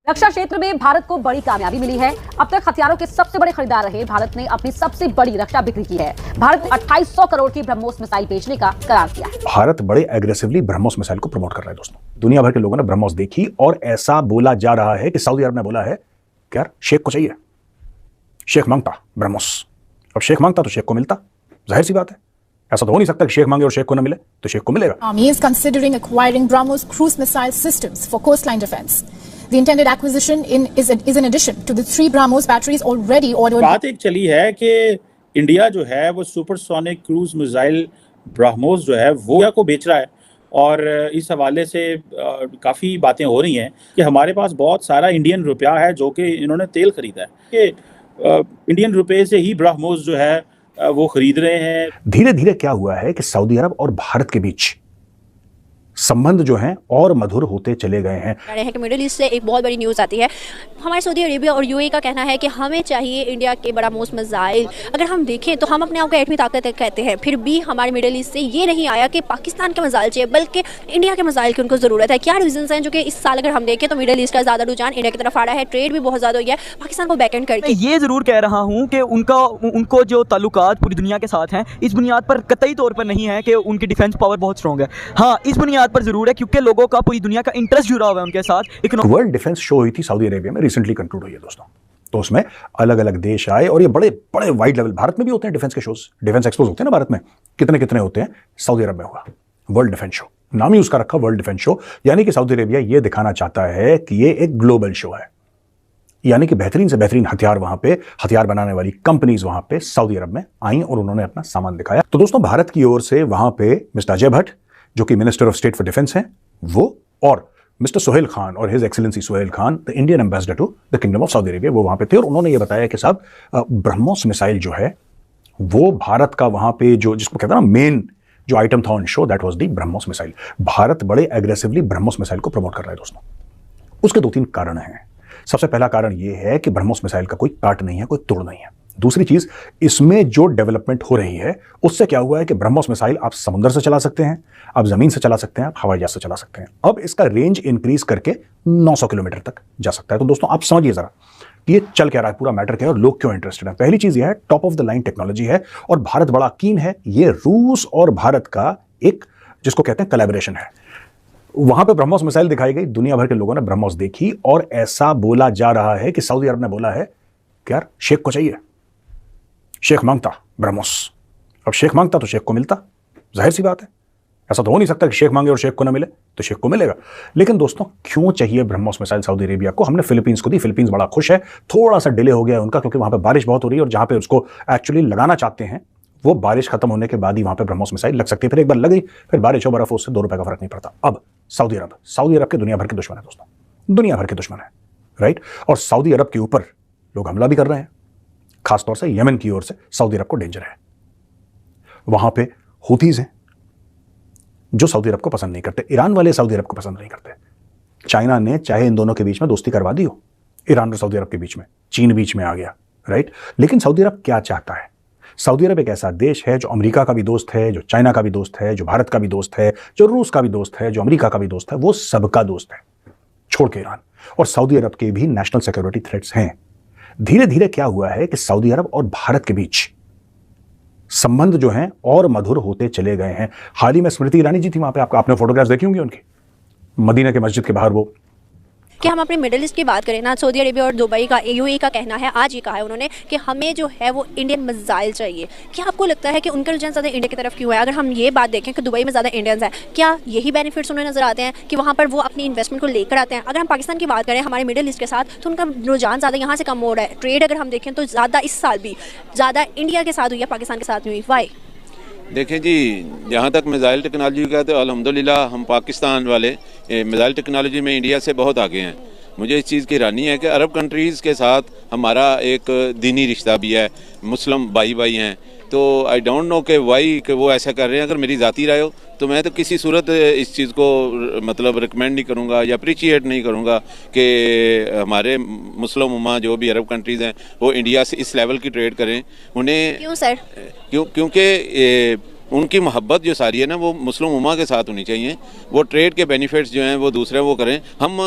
रक्षा क्षेत्र में भारत को बड़ी कामयाबी मिली है। अब तक हथियारों के सबसे बड़े खरीदार रहे भारत ने अपनी सबसे बड़ी रक्षा बिक्री की है। भारत ने 2800 करोड़ की ब्रह्मोस मिसाइल बेचने का करार किया है। भारत बड़े एग्रेसिवली ब्रह्मोस मिसाइल को प्रमोट कर रहा है दोस्तों। दुनिया भर के लोगों ने ब्रह्मोस देखी और ऐसा बोला जा रहा है कि सऊदी अरब ने बोला है कि यार शेख को चाहिए, शेख मांगता ब्रह्मोस। अब शेख मांगता तो शेख को मिलता, जाहिर सी बात है। ऐसा तो हो नहीं सकता कि शेख मांगे और शेख को न मिले, तो शेख को मिलेगा। Army is considering acquiring BrahMos cruise missile systems for coastline defense. The intended acquisition is in addition to the 3 BrahMos batteries already ordered. बात एक चली है कि इंडिया जो है वो सुपरसोनिक क्रूज मिसाइल ब्रह्मोस जो है वो इंडिया को बेच रहा है, और इस हवाले से काफ़ी बातें हो रही हैं कि हमारे पास बहुत सारा इंडियन रुपया है जो कि इन्होंने तेल खरीदा है, कि इंडियन रुपये से ही ब्रह्मोस जो है वो खरीद रहे हैं। धीरे धीरे क्या हुआ है कि सऊदी अरब और भारत के बीच संबंध जो हैं और मधुर होते चले गए हैं। कि मिडिल ईस्ट से एक बहुत बड़ी न्यूज़ आती है। हमारे सऊदी अरेबिया और यूएई का कहना है कि हमें चाहिए इंडिया के ब्रह्मोस मिसाइल। अगर हम देखें तो हम अपने आप को एटमी ताकत कहते हैं, फिर भी हमारे मिडिल ईस्ट से ये नहीं आया कि पाकिस्तान के मिसाइल चाहिए, बल्कि इंडिया के मिसाइल की उनको ज़रूरत है। क्या रीजंस हैं जो कि इस साल अगर हम देखें तो मिडिल ईस्ट का ज़्यादा रुझान इंडिया की तरफ आ रहा है, ट्रेड भी बहुत ज़्यादा हो गया है पाकिस्तान को बैकएंड करके। ये ज़रूर कह रहा हूँ कि उनको जो ताल्लुकात पूरी दुनिया के साथ हैं, इस बुनियाद पर कतई तौर पर नहीं है कि उनकी डिफेंस पावर बहुत स्ट्रॉन्ग है। हाँ, इस बुनियाद पर ज़रूर है क्योंकि लोगों का पूरी दुनिया का इंटरेस्ट जुड़ा हुआ है उनके साथ। वर्ल्ड डिफेंस शो हुई थी सऊदी अरेबिया में, रिसेंटली कंक्लूड हुई है दोस्तों। तो उसमें अलग अलग देश आए और ये बड़े बड़े वाइड लेवल, भारत में भी होते हैं डिफेंस के शोज, डिफेंस एक्सपोज होते हैं ना भारत में, कितने कितने होते हैं। सऊदी अरब में हुआ वर्ल्ड डिफेंस शो, नाम ही उसका रखा वर्ल्ड डिफेंस शो, यानी कि सऊदी अरेबिया ये दिखाना चाहता है कि ये एक ग्लोबल शो है, यानी कि बेहतरीन से बेहतरीन हथियार वहां पे, हथियार बनाने वाली कंपनीज वहां पे सऊदी अरब में आई और उन्होंने अपना सामान दिखाया। तो दोस्तों भारत की ओर से वहां पे मिस्टर अजय भट्ट जो कि minister of state for defence हैं वो, और मिस्टर सोहेल खान और his excellency Sohail Khan, the Indian ambassador to the kingdom of Saudi Arabia, वो वहां पे थे और उन्होंने ये बताया कि साहब ब्रह्मोस मिसाइल जो है वो भारत का वहां पे जो जिसको कहते हैं ना मेन जो आइटम था on show, that was the BrahMos missile. Bharat बड़े एग्रेसिवली ब्रह्मोस मिसाइल को प्रमोट कर रहा है दोस्तों। उसके 2-3 कारण हैं। सबसे पहला कारण यह है कि ब्रह्मोस मिसाइल का कोई काट नहीं है, कोई तोड़ नहीं है। दूसरी चीज, इसमें जो डेवलपमेंट हो रही है उससे क्या हुआ है कि ब्रह्मोस मिसाइल आप समुद्र से चला सकते हैं, आप जमीन से चला सकते हैं, आप हवाई जहाज से चला सकते हैं। अब इसका रेंज इंक्रीज करके 900 किलोमीटर तक जा सकता है। तो दोस्तों आप समझिए जरा कि ये चल क्या रहा है, पूरा मैटर क्या है और लोग क्यों इंटरेस्टेड हैं। पहली चीज यह है, top of the line technology है और भारत बड़ा कीन है। ये रूस और भारत का एक जिसको कहते हैं कोलैबोरेशन है। वहां पे ब्रह्मोस मिसाइल दिखाई गई, दुनिया भर के लोगों ने ब्रह्मोस देखी और ऐसा बोला जा रहा है कि सऊदी अरब ने बोला है कि यार शेख को चाहिए, शेख मांगता ब्रह्मोस। अब शेख मांगता तो शेख को मिलता, जाहिर सी बात है। ऐसा तो हो नहीं सकता कि शेख मांगे और शेख को ना मिले, तो शेख को मिलेगा। लेकिन दोस्तों क्यों चाहिए ब्रह्मोस मिसाइल सऊदी अरेबिया को? हमने फिलीपींस को दी, फिलीपींस बड़ा खुश है। थोड़ा सा डिले हो गया है उनका क्योंकि वहां पे बारिश बहुत हो रही है और जहां पे उसको एक्चुअली लगाना चाहते हैं वो बारिश खत्म होने के बाद ही वहां पे ब्रह्मोस मिसाइल लग सकती है। फिर एक बार लग गई, फिर बारिश हो, बर्फ हो, उससे 2 रुपए का फर्क नहीं पड़ता। अब सऊदी अरब के दुनिया भर के दुश्मन है दोस्तों, दुनिया भर के दुश्मन है, राइट। और सऊदी अरब के ऊपर लोग हमला भी कर रहे हैं, खासतौर से यमन की ओर से सऊदी अरब को डेंजर है। वहां पे हुतीज हैं जो सऊदी अरब को पसंद नहीं करते, ईरान वाले सऊदी अरब को पसंद नहीं करते। चाइना ने चाहे इन दोनों के बीच में दोस्ती करवा दी हो, ईरान और सऊदी अरब के बीच में, चीन बीच में आ गया, राइट। लेकिन सऊदी अरब क्या चाहता है? सऊदी अरब एक ऐसा देश है जो अमेरिका का भी दोस्त है, जो चाइना का भी दोस्त है, जो भारत का भी दोस्त है, जो रूस का भी दोस्त है, जो अमेरिका का भी दोस्त है, वो सबका दोस्त है छोड़ के ईरान। और सऊदी अरब के भी नेशनल सिक्योरिटी थ्रेट्स हैं। धीरे धीरे क्या हुआ है कि सऊदी अरब और भारत के बीच संबंध जो हैं और मधुर होते चले गए हैं। हाल ही में स्मृति ईरानी जी थी वहां पे, आपने फोटोग्राफ्स देखी होंगी उनकी, मदीना के मस्जिद के बाहर। वो कि हम अपने मिडिल ईस्ट की बात करें ना, सऊदी अरेबिया और दुबई का, यूएई का कहना है, आज ही कहा है उन्होंने कि हमें जो है वो इंडियन मिसाइल चाहिए। क्या आपको लगता है कि उनका रुझान ज़्यादा इंडिया की तरफ क्यों है? अगर हम ये बात देखें कि दुबई में ज़्यादा इंडियंस हैं, क्या यही बेनिफिट्स उन्हें नजर आते हैं कि वहाँ पर वो अपनी इन्वेस्टमेंट को लेकर आते हैं? अगर हम पाकिस्तान की बात करें हमारे मिडिल ईस्ट के साथ, तो उनका रुझान ज़्यादा यहाँ से कम हो रहा है। ट्रेड अगर हम देखें तो ज़्यादा इस साल भी ज़्यादा इंडिया के साथ हुई है, पाकिस्तान के साथ नहीं हुई। वाई? देखें जी, जहाँ तक मिसाइल टेक्नोलॉजी का, तो अल्हम्दुलिल्लाह हम पाकिस्तान वाले मिसाइल टेक्नोलॉजी में इंडिया से बहुत आगे हैं। मुझे इस चीज़ की हैरानी है कि अरब कंट्रीज़ के साथ हमारा एक दीनी रिश्ता भी है, मुस्लिम भाई हैं। तो आई डोंट नो कि वाई कि वो ऐसा कर रहे हैं। अगर मेरी ज़ाती राय हो तो मैं तो किसी सूरत इस चीज़ को मतलब रिकमेंड नहीं करूँगा या अप्रिशिएट नहीं करूँगा कि हमारे मुस्लिम उम्मा जो भी अरब कंट्रीज़ हैं वो इंडिया से इस लेवल की ट्रेड करें। उन्हें क्यों सर? क्योंकि उनकी मोहब्बत जो सारी है ना वो मुस्लिम उम्मा के साथ होनी चाहिए। वो ट्रेड के बेनिफिट्स जो हैं वो दूसरे वो करें। हम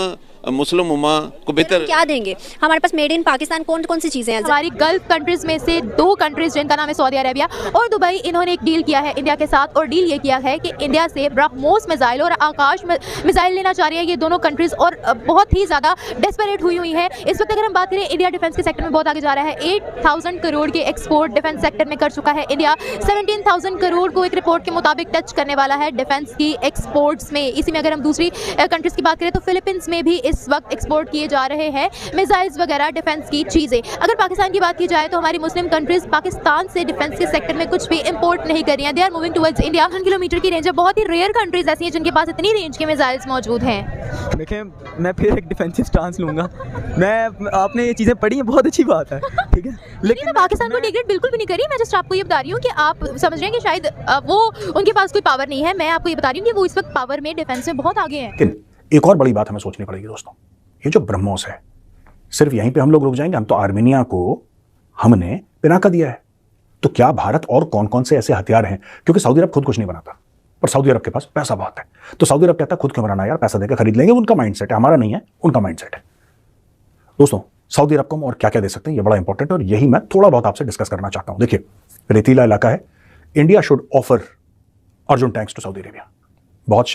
मुस्लिम उम्मा को बेहतर क्या देंगे? हमारे पास मेड इन पाकिस्तान कौन कौन सी चीज़ें हैं? हमारी गल्फ कंट्रीज में से 2 कंट्रीज जिनका नाम है सऊदी अरेबिया और दुबई, इन्होंने एक डील किया है इंडिया के साथ, और डील ये किया है कि इंडिया से ब्रह्मोस मिसाइल और आकाश मिसाइल लेना चाह रही है ये दोनों कंट्रीज, और बहुत ही ज़्यादा डेस्परेट हुई हैं इस वक्त। अगर हम बात करें, इंडिया डिफेंस के सेक्टर में बहुत आगे जा रहा है। 8,000 करोड़ के एक्सपोर्ट डिफेंस सेक्टर में कर चुका है इंडिया। 17,000 करोड़ को एक रिपोर्ट के मुताबिक टच करने वाला है डिफेंस की एक्सपोर्ट्स में। इसी में अगर हम दूसरी कंट्रीज की बात करें तो फिलीपींस में भी इस वक्त एक्सपोर्ट किए जा रहे हैं मिसाइल्स वगैरह डिफेंस की चीज़ें। अगर पाकिस्तान की बात की जाए तो हमारी मुस्लिम कंट्रीज पाकिस्तान से डिफेंस के सेक्टर में कुछ भी इंपोर्ट नहीं कर रही हैं। They are moving towards India. 100 kilometre की रेंज है। बहुत ही रेयर कंट्रीज ऐसी हैं जिनके पास इतनी रेंज के मिसाइल्स मौजूद हैं। देखिए, मैं फिर एक डिफेंसिव स्टांस लूँगा। आपने ये चीज़ें पढ़ी हैं, बहुत अच्छी बात है, ठीक है, लेकिन मैं पाकिस्तान को डिग्रेड बिल्कुल भी नहीं करी। मैं जस्ट आपको ये बता रही हूँ कि आप समझ रहे हैं कि शायद वो उनके पास कोई पावर नहीं है। मैं आपको ये बता रही हूँ कि वो इस वक्त पावर में डिफेंस में बहुत आगे हैं। लेकिन एक और बड़ी बात हमें सोचनी पड़ेगी दोस्तों, ये जो ब्रह्मोस है, सिर्फ यहीं पे हम लोग रुक जाएंगे? हम तो आर्मेनिया को हमने पिनाका दिया है, तो क्या भारत और कौन कौन से ऐसे हथियार हैं? क्योंकि सऊदी अरब खुद कुछ नहीं बनाता, पर सऊदी अरब के पास पैसा बहुत है, तो सऊदी अरब कहता है खुद क्यों बनाना यार, पैसा देकर खरीद लेंगे। उनका माइंडसेट है, हमारा नहीं है, उनका माइंडसेट है। दोस्तों, सऊदी अरब को हम और क्या क्या दे सकते हैं, ये बड़ा इंपॉर्टेंट है, और यही मैं थोड़ा बहुत आपसे डिस्कस करना चाहता हूं। देखिए, रेतीला इलाका है। India should offer Arjun tanks to Saudi Arabia. बहुत